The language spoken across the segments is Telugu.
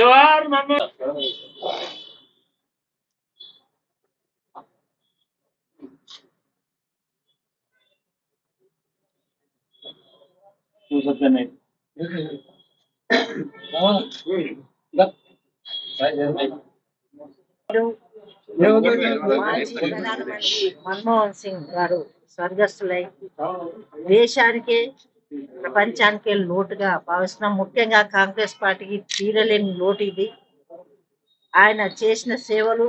జోహార్ మన్మోహన్ మాజీ ప్రధానమంత్రి మన్మోహన్ సింగ్ గారు స్వర్గస్థులై దేశానికే ప్రపంచానికే లోటుగా భావిస్తున్నాం. ముఖ్యంగా కాంగ్రెస్ పార్టీకి తీరలేని లోటు ఇది. ఆయన చేసిన సేవలు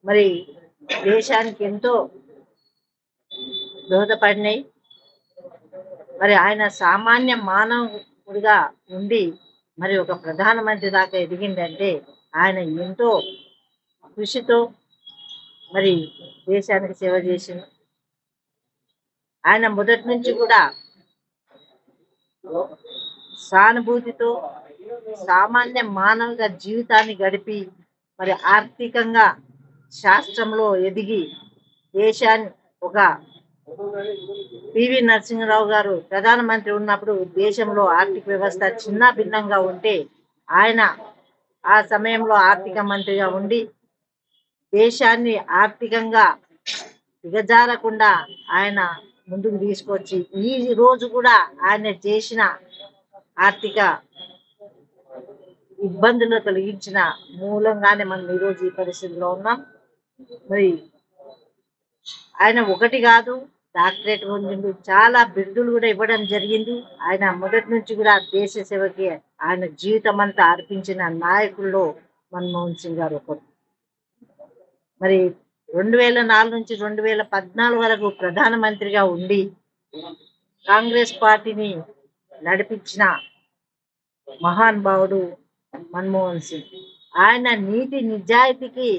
మరి దేశానికి ఎంతో దోహదపడినాయి. మరి ఆయన సామాన్య మానవుడిగా ఉండి మరి ఒక ప్రధానమంత్రి దాకా ఎదిగిందంటే ఆయన ఎంతో కృషితో మరి దేశానికి సేవ చేసింది. ఆయన మొదటి నుంచి కూడా సానుభూతితో సామాన్య మానవుల జీవితాన్ని గడిపి మరి ఆర్థికంగా శాస్త్రంలో ఎదిగి దేశాన్ని ఒక పివి నరసింహారావు గారు ప్రధానమంత్రి ఉన్నప్పుడు దేశంలో ఆర్థిక వ్యవస్థ చిన్న భిన్నంగా ఉంటే ఆయన ఆ సమయంలో ఆర్థిక మంత్రిగా ఉండి దేశాన్ని ఆర్థికంగా దిగజారకుండా ఆయన ముందుకు తీసుకొచ్చి ఈ రోజు కూడా ఆయన చేసిన ఆర్థిక ఇబ్బందులు తొలగించిన మూలంగానే మనం ఈరోజు ఈ పరిస్థితిలో ఉన్నాం. మరి ఆయన ఒకటి కాదు డాక్టరేట్ పొందిండు, చాలా బిరుదులు కూడా ఇవ్వడం జరిగింది. ఆయన మొదటి నుంచి కూడా దేశ సేవకి ఆయన జీవితం అంతా అర్పించిన నాయకుల్లో మన్మోహన్ సింగ్ గారు ఒకరు. మరి 2004 నుంచి 2014 వరకు ప్రధానమంత్రిగా ఉండి కాంగ్రెస్ పార్టీని నడిపించిన మహానుభావుడు మన్మోహన్ సింగ్. ఆయన నీతి నిజాయితీకి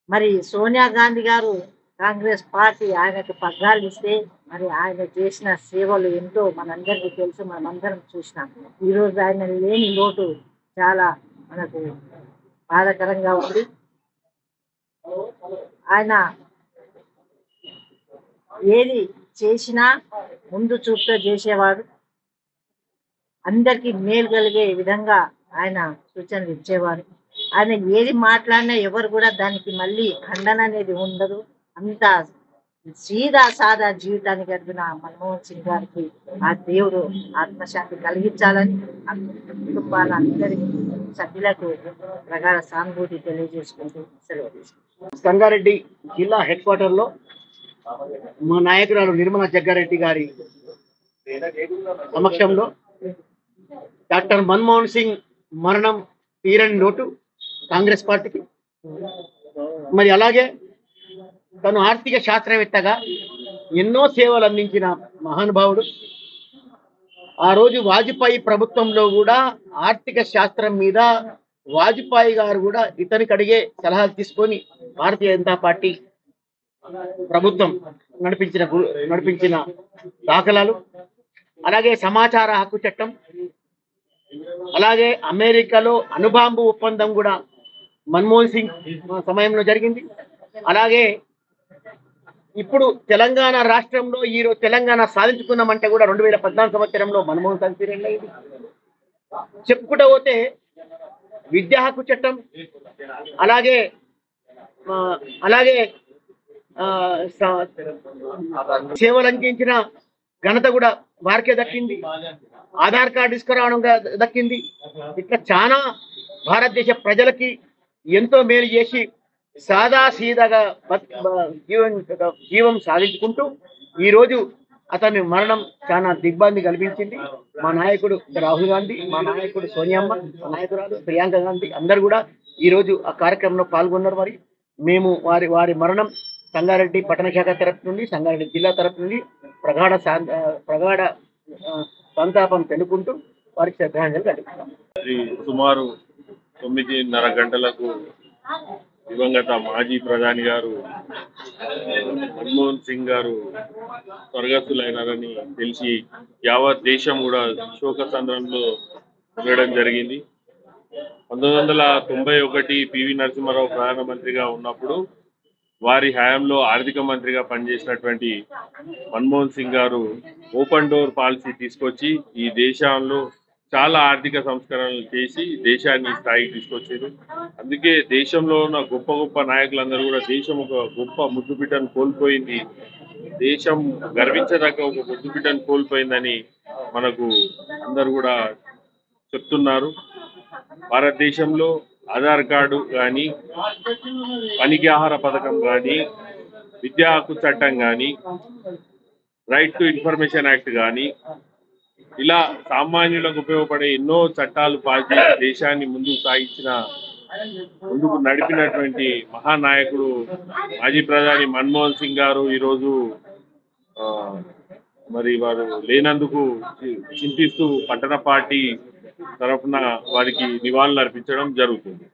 మరి సోనియా గాంధీ గారు కాంగ్రెస్ పార్టీ ఆయనకు పగ్గాలు ఇస్తే మరి ఆయన చేసిన సేవలు ఎంతో మనందరికీ తెలుసు, మనమందరం చూసినాం. ఈరోజు ఆయన లేని లోటు చాలా మనకు బాధాకరంగా ఉంది. ఆయన ఏది చేసినా ముందు చూపుతో చేసేవాడు, అందరికీ మేలు కలిగే విధంగా ఆయన సూచనలు ఇచ్చేవారు. ఆయన ఏది మాట్లాడినా ఎవరు కూడా దానికి మళ్ళీ ఖండన అనేది ఉండదు. అంత సీదా సాదా జీవితాన్ని గడిపిన మన్మోహన్ సింగ్ గారికి ఆ దేవుడు ఆత్మశాంతి కలిగించాలని కుటుంబాల అందరికీ సభ్యులకు ప్రగాఢ సానుభూతి తెలియజేసుకుంటూ సెలవు తీసుకుంటాం. సంగారెడ్డి జిల్లా హెడ్ క్వార్టర్ లో మా నాయకురాలు నిర్మలా జగ్గారెడ్డి గారి సమక్షంలో డాక్టర్ మన్మోహన్ సింగ్ మరణం తీరని లోటు కాంగ్రెస్ పార్టీకి. మరి అలాగే తను ఆర్థిక శాస్త్రవేత్తగా ఎన్నో సేవలు అందించిన మహానుభావుడు. ఆ రోజు వాజ్పేయి ప్రభుత్వంలో కూడా ఆర్థిక శాస్త్రం మీద వాజ్పేయి గారు కూడా ఇతనికి అడిగే సలహాలు తీసుకొని భారతీయ జనతా పార్టీ ప్రభుత్వం నడిపించిన దాఖలాలు, అలాగే సమాచార హక్కు చట్టం, అలాగే అమెరికాలో అణుబాంబు ఒప్పందం కూడా మన్మోహన్ సింగ్ సమయంలో జరిగింది. అలాగే ఇప్పుడు తెలంగాణ రాష్ట్రంలో ఈరోజు తెలంగాణ సాధించుకున్నామంటే కూడా 2014 సంవత్సరంలో మన్మోహన్ సింగ్ పీరియడ్ అయింది. చెప్పుకుంటూ పోతే విద్యా హక్కు చట్టం, అలాగే సేవలు అందించిన ఘనత కూడా వారికే దక్కింది. ఆధార్ కార్డు తీసుకురావడం దక్కింది. ఇట్లా చాలా భారతదేశ ప్రజలకి ఎంతో మేలు చేసి సాదా సీదాగా జీవం సాధించుకుంటూ ఈరోజు అతని మరణం చాలా దిగ్బంది కల్పించింది. మా నాయకుడు రాహుల్ గాంధీ, మా నాయకుడు సోనియమ్మ, మా నాయకురాలు ప్రియాంక గాంధీ అందరు కూడా ఈరోజు ఆ కార్యక్రమంలో పాల్గొన్నారు. మరి మేము వారి మరణం సంగారెడ్డి పట్టణ శాఖ తరపు నుండి, సంగారెడ్డి జిల్లా తరపు నుండి ప్రగాఢ సంతాపం తెలుపుకుంటూ వారికి శ్రద్ధాంజలి ఘటిస్తాం. సుమారు 9:30 గంటలకు దివంగత మాజీ ప్రధాని గారు మన్మోహన్ సింగ్ గారు స్వర్గస్థులైనారని తెలిసి యావత్ దేశం కూడా శోక సంద్రంలో ఉండడం జరిగింది. 1991 పివి నరసింహారావు ప్రధానమంత్రిగా ఉన్నప్పుడు వారి హయాంలో ఆర్థిక మంత్రిగా పనిచేసినటువంటి మన్మోహన్ సింగ్ గారు ఓపెన్ డోర్ పాలసీ తీసుకొచ్చి ఈ దేశంలో చాలా ఆర్థిక సంస్కరణలు చేసి దేశాన్ని ఈ స్థాయికి తీసుకొచ్చారు. అందుకే దేశంలో ఉన్న గొప్ప గొప్ప నాయకులందరూ కూడా దేశం ఒక గొప్ప ముద్దుబిడ్డను కోల్పోయింది, దేశం గర్వించదగ్గ ఒక ముద్దుబిడ్డను కోల్పోయిందని మనకు అందరూ కూడా చెప్తున్నారు. భారతదేశంలో ఆధార్ కార్డు కానీ, పనికి ఆహార పథకం కానీ, విద్యా హక్కు చట్టం కానీ, రైట్ టు ఇన్ఫర్మేషన్ యాక్ట్ కానీ, ఇలా సామాన్యులకు ఉపయోగపడే ఎన్నో చట్టాలు పాస్ చేసి దేశాన్ని ముందుకు నడిపినటువంటి మహానాయకుడు మాజీ ప్రధాని మన్మోహన్ సింగ్ గారు ఈరోజు మరి వారు లేనందుకు చింతిస్తూ పట్టణ పార్టీ తరఫున వారికి నివాళులు అర్పించడం జరుగుతుంది.